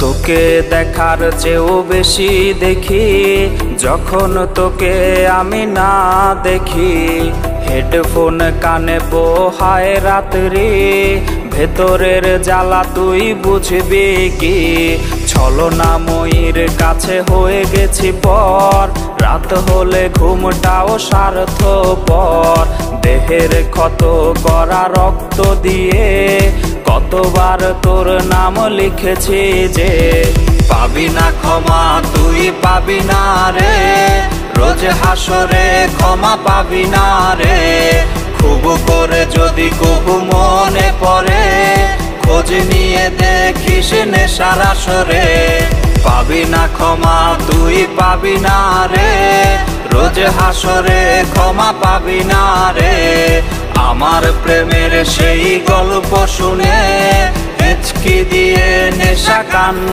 তোকে দেখার চেয়েও বেশি দেখি যখন তোকে আমি না দেখি। হেডফোন কানে পোহায় রাত্রি, ভেতরের জ্বালা তুই বুঝবি কি। ছলনাময়ীর কাছে হয়ে গেছি পর, রাত হলে ঘুমটাও স্বার্থপর। দেহের ক্ষত করা রক্ত দিয়ে কতবার তোর নাম লিখেছি যে, পাবি না ক্ষমা তুই পাবি না রে, রোজ হাসরে ক্ষমা পাবি না রে। খুব করে যদি কবু মনে পড়ে, খোঁজ নিয়ে দেখিস নেশার আসরে। পাবি না ক্ষমা তুই পাবি না রে, রোজ হাসরে ক্ষমা পাবি না রে। আমার প্রেমের সেই গল্প শুনে হেঁচকি দিয়ে নেশা কান